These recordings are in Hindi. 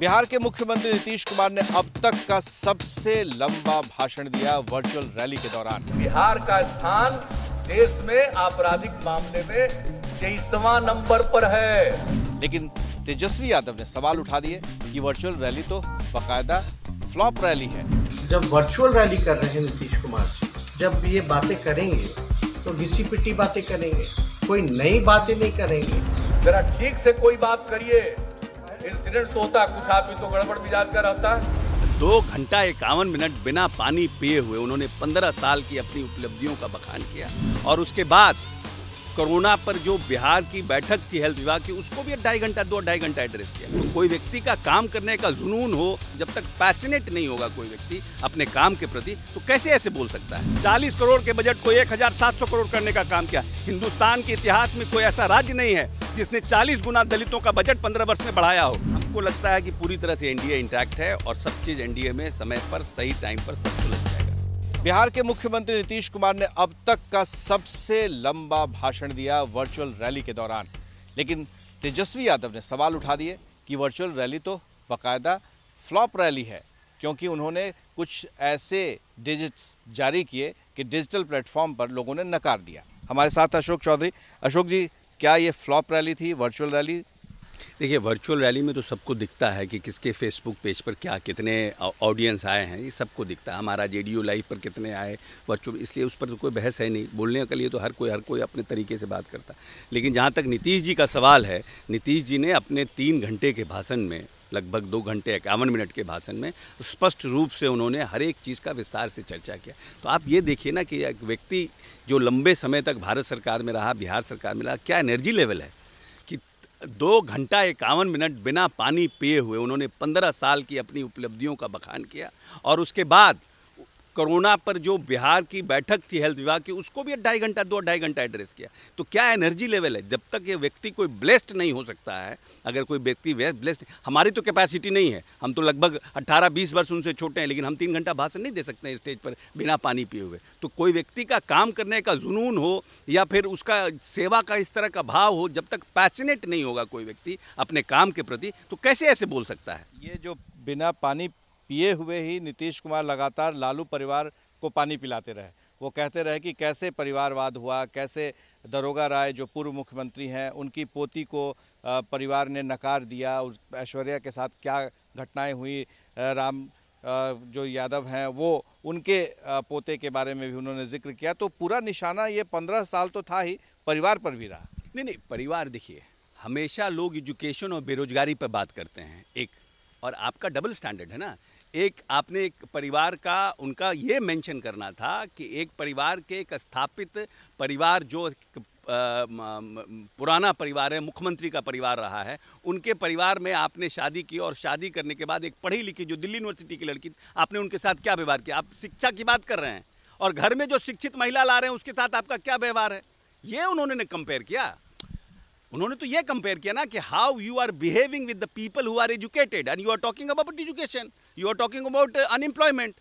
बिहार के मुख्यमंत्री नीतीश कुमार ने अब तक का सबसे लंबा भाषण दिया वर्चुअल रैली के दौरान। बिहार का स्थान देश में आपराधिक मामले में 23वां नंबर पर है। लेकिन तेजस्वी यादव ने सवाल उठा दिए कि वर्चुअल रैली तो बाकायदा फ्लॉप रैली है। जब वर्चुअल रैली कर रहे हैं नीतीश कुमार जी, जब ये बातें करेंगे तो घिसी पिटी बातें करेंगे, कोई नई बातें नहीं करेंगे। जरा ठीक से कोई बात करिए। इंसिडेंट होता, कुछ आदमी तो गड़बड़ मिजाज का रहता है। 2 घंटा 51 मिनट बिना पानी पिए हुए उन्होंने 15 साल की अपनी उपलब्धियों का बखान किया और उसके बाद कोरोना पर जो बिहार की बैठक थी हेल्थ विभाग की, उसको भी 2.5 घंटा एड्रेस किया। तो कोई व्यक्ति का काम करने का जुनून हो, जब तक पैशनेट नहीं होगा कोई व्यक्ति अपने काम के प्रति, तो कैसे ऐसे बोल सकता है। 40 करोड़ के बजट को 1700 करोड़ करने का काम किया। हिंदुस्तान के इतिहास में कोई ऐसा राज्य नहीं है जिसने 40 गुना दलितों का बजट 15 वर्ष में बढ़ाया हो। हमको लगता है कि पूरी तरह से एनडीए इंटैक्ट है और सब चीज एनडीए में समय पर सही टाइम पर सब कुछ लग जाएगा। बिहार के मुख्यमंत्री नीतीश कुमार ने अब तक का सबसे लंबा भाषण दिया वर्चुअल रैली के दौरान। लेकिन तेजस्वी यादव ने सवाल उठा दिए कि वर्चुअल रैली तो बाकायदा फ्लॉप रैली है, क्योंकि उन्होंने कुछ ऐसे डिजिट्स जारी किए कि डिजिटल प्लेटफॉर्म पर लोगों ने नकार दिया। हमारे साथ अशोक चौधरी। अशोक जी, क्या ये फ्लॉप रैली थी, वर्चुअल रैली? देखिए, वर्चुअल रैली में तो सबको दिखता है कि किसके फेसबुक पेज पर क्या कितने ऑडियंस आए हैं, ये सबको दिखता है। हमारा जेडीयू लाइव पर कितने आए वर्चुअल, इसलिए उस पर तो कोई बहस है नहीं। बोलने के लिए तो हर कोई अपने तरीके से बात करता है। लेकिन जहाँ तक नीतीश जी का सवाल है, नीतीश जी ने अपने 3 घंटे के भाषण में, लगभग 2 घंटे 51 मिनट के भाषण में स्पष्ट रूप से उन्होंने हर एक चीज़ का विस्तार से चर्चा किया। तो आप ये देखिए ना कि एक व्यक्ति जो लंबे समय तक भारत सरकार में रहा, बिहार सरकार में रहा, क्या एनर्जी लेवल है कि 2 घंटा 51 मिनट बिना पानी पिए हुए उन्होंने 15 साल की अपनी उपलब्धियों का बखान किया और उसके बाद कोरोना पर जो बिहार की बैठक थी हेल्थ विभाग की, उसको भी 2.5 घंटा एड्रेस किया। तो क्या एनर्जी लेवल है। जब तक ये व्यक्ति कोई ब्लेस्ड नहीं हो सकता है, अगर कोई व्यक्ति ब्लेस्ड, हमारी तो कैपेसिटी नहीं है, हम तो लगभग 18-20 वर्ष उनसे छोटे हैं, लेकिन हम 3 घंटा भाषण नहीं दे सकते हैं स्टेज पर बिना पानी पिए हुए। तो कोई व्यक्ति का काम करने का जुनून हो या फिर उसका सेवा का इस तरह का भाव हो, जब तक पैशनेट नहीं होगा कोई व्यक्ति अपने काम के प्रति, तो कैसे ऐसे बोल सकता है। ये जो बिना पानी पिए हुए ही नीतीश कुमार लगातार लालू परिवार को पानी पिलाते रहे। वो कहते रहे कि कैसे परिवारवाद हुआ, कैसे दरोगा राय जो पूर्व मुख्यमंत्री हैं, उनकी पोती को परिवार ने नकार दिया। ऐश्वर्या के साथ क्या घटनाएं हुई, राम जो यादव हैं वो उनके पोते के बारे में भी उन्होंने जिक्र किया। तो पूरा निशाना ये 15 साल तो था ही, परिवार पर भी रहा। नहीं, परिवार देखिए, हमेशा लोग एजुकेशन और बेरोजगारी पर बात करते हैं एक, और आपका डबल स्टैंडर्ड है ना। एक आपने एक परिवार का, उनका ये मेंशन करना था कि एक परिवार के एक स्थापित परिवार जो पुराना परिवार है, मुख्यमंत्री का परिवार रहा है, उनके परिवार में आपने शादी की और शादी करने के बाद एक पढ़ी लिखी जो दिल्ली यूनिवर्सिटी की लड़की, आपने उनके साथ क्या व्यवहार किया। आप शिक्षा की बात कर रहे हैं और घर में जो शिक्षित महिला ला रहे हैं उसके साथ आपका क्या व्यवहार है, ये उन्होंने कंपेयर किया। उन्होंने तो ये कंपेयर किया ना कि how you are behaving with the people who are educated and you are talking about education, you are talking about unemployment.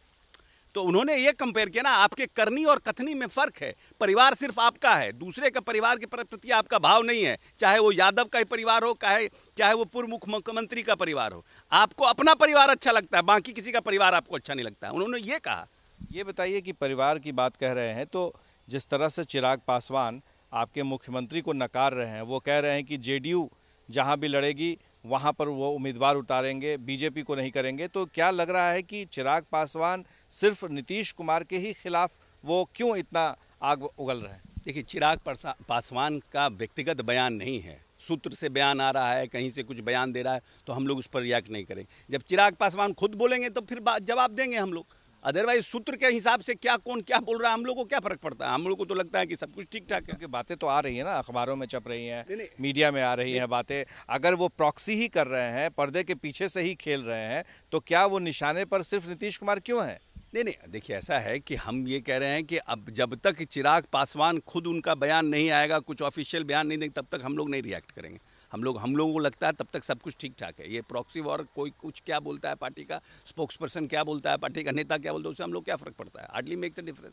तो उन्होंने ये कंपेयर किया ना, आपके करनी और कथनी में फर्क है। परिवार सिर्फ आपका है, दूसरे का परिवार के प्रति आपका भाव नहीं है। चाहे वो यादव का ही परिवार हो, चाहे वो पूर्व मुख्यमंत्री का परिवार हो, आपको अपना परिवार अच्छा लगता है, बाकी किसी का परिवार आपको अच्छा नहीं लगता है। उन्होंने ये कहा। ये बताइए कि परिवार की बात कह रहे हैं, तो जिस तरह से चिराग पासवान आपके मुख्यमंत्री को नकार रहे हैं, वो कह रहे हैं कि जेडीयू जहां भी लड़ेगी वहां पर वो उम्मीदवार उतारेंगे, बीजेपी को नहीं करेंगे। तो क्या लग रहा है कि चिराग पासवान सिर्फ नीतीश कुमार के ही खिलाफ वो क्यों इतना आग उगल रहे हैं? देखिए, चिराग पासवान का व्यक्तिगत बयान नहीं है, सूत्र से बयान आ रहा है, कहीं से कुछ बयान दे रहा है, तो हम लोग उस पर रिएक्ट नहीं करेंगे। जब चिराग पासवान खुद बोलेंगे तो फिर जवाब देंगे हम लोग। अदरवाइज सूत्र के हिसाब से कौन क्या बोल रहा है, हम लोग को क्या फर्क पड़ता है। हम लोग को तो लगता है कि सब कुछ ठीक ठाक है, क्योंकि बातें तो आ रही है ना, अखबारों में छप रही हैं, मीडिया में आ रही हैं बातें। अगर वो प्रॉक्सी ही कर रहे हैं, पर्दे के पीछे से ही खेल रहे हैं, तो क्या वो निशाने पर सिर्फ नीतीश कुमार क्यों है? नहीं, देखिए, ऐसा है कि हम ये कह रहे हैं कि अब जब तक चिराग पासवान खुद उनका बयान नहीं आएगा, कुछ ऑफिशियल बयान नहीं देंगे, तब तक हम लोग नहीं रिएक्ट करेंगे। हम लोगों को लगता है तब तक सब कुछ ठीक ठाक है। ये प्रॉक्सी वॉर, कोई कुछ क्या बोलता है, पार्टी का स्पोक्स पर्सन क्या बोलता है, पार्टी का नेता क्या बोलता है, उससे हम लोग क्या फ़र्क पड़ता है। Hardly makes a difference.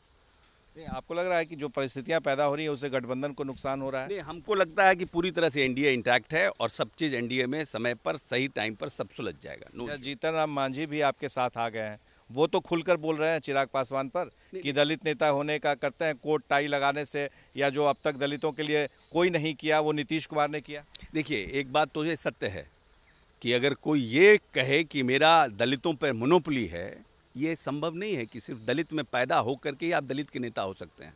आपको लग रहा है कि जो परिस्थितियां पैदा हो रही हैं उससे गठबंधन को नुकसान हो रहा है? नहीं, हमको लगता है कि पूरी तरह से एनडीए इंटैक्ट है और सब चीज़ एनडीए में समय पर सही टाइम पर सब सुलझ जाएगा। जीतन राम मांझी भी आपके साथ आ गए हैं, वो तो खुलकर बोल रहे हैं चिराग पासवान पर कि दलित नेता होने का करते हैं, कोट टाई लगाने से, या जो अब तक दलितों के लिए कोई नहीं किया वो नीतीश कुमार ने किया। देखिए, एक बात तो ये सत्य है कि अगर कोई ये कहे कि मेरा दलितों पर मोनोपोली है, ये संभव नहीं है कि सिर्फ दलित में पैदा होकर के ही आप दलित के नेता हो सकते हैं।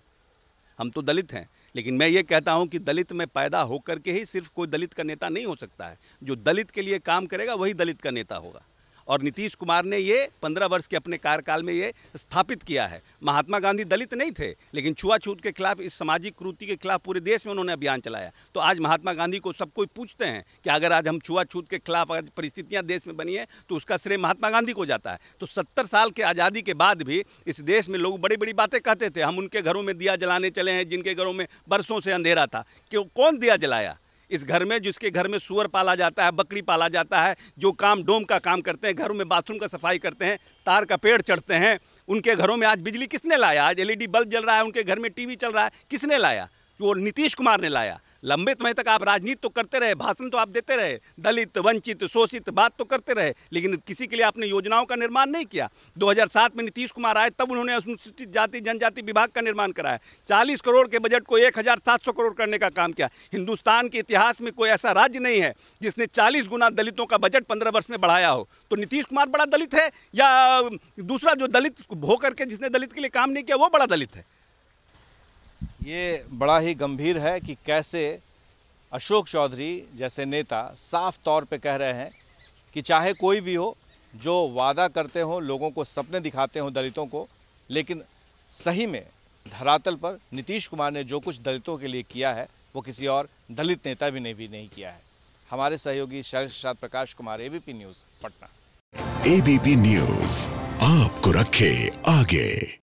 हम तो दलित हैं, लेकिन मैं ये कहता हूं कि दलित में पैदा होकर के ही सिर्फ कोई दलित का नेता नहीं हो सकता है। जो दलित के लिए काम करेगा वही दलित का नेता होगा। और नीतीश कुमार ने ये 15 वर्ष के अपने कार्यकाल में ये स्थापित किया है। महात्मा गांधी दलित नहीं थे, लेकिन छुआछूत के खिलाफ, इस सामाजिक कुरीति के खिलाफ पूरे देश में उन्होंने अभियान चलाया। तो आज महात्मा गांधी को सब कोई पूछते हैं कि अगर आज हम छुआछूत के खिलाफ अगर परिस्थितियां देश में बनी है तो उसका श्रेय महात्मा गांधी को जाता है। तो 70 साल के आज़ादी के बाद भी इस देश में लोग बड़ी बड़ी बातें कहते थे, हम उनके घरों में दिया जलाने चले हैं जिनके घरों में बरसों से अंधेरा था। क्यों, कौन दिया जलाया? इस घर में जिसके घर में सुअर पाला जाता है, बकरी पाला जाता है, जो काम डोम का काम करते हैं, घरों में बाथरूम का सफाई करते हैं, तार का पेड़ चढ़ते हैं, उनके घरों में आज बिजली किसने लाया? आज एलईडी बल्ब जल रहा है, उनके घर में टीवी चल रहा है, किसने लाया? वो नीतीश कुमार ने लाया। लंबे समय तक आप राजनीति तो करते रहे, भाषण तो आप देते रहे, दलित, वंचित, शोषित बात तो करते रहे, लेकिन किसी के लिए आपने योजनाओं का निर्माण नहीं किया। 2007 में नीतीश कुमार आए, तब उन्होंने अनुसूचित जाति जनजाति विभाग का निर्माण कराया। 40 करोड़ के बजट को 1700 करोड़ करने का काम किया। हिंदुस्तान के इतिहास में कोई ऐसा राज्य नहीं है जिसने 40 गुना दलितों का बजट 15 वर्ष में बढ़ाया हो। तो नीतीश कुमार बड़ा दलित है या दूसरा जो दलित हो करके जिसने दलित के लिए काम नहीं किया वो बड़ा दलित है? ये बड़ा ही गंभीर है कि कैसे अशोक चौधरी जैसे नेता साफ तौर पे कह रहे हैं कि चाहे कोई भी हो, जो वादा करते हो, लोगों को सपने दिखाते हो दलितों को, लेकिन सही में धरातल पर नीतीश कुमार ने जो कुछ दलितों के लिए किया है वो किसी और दलित नेता भी नहीं किया है। हमारे सहयोगी शैलेश के साथ Prakash Kumar, ABP news, Patna. ABP news आपको रखे आगे।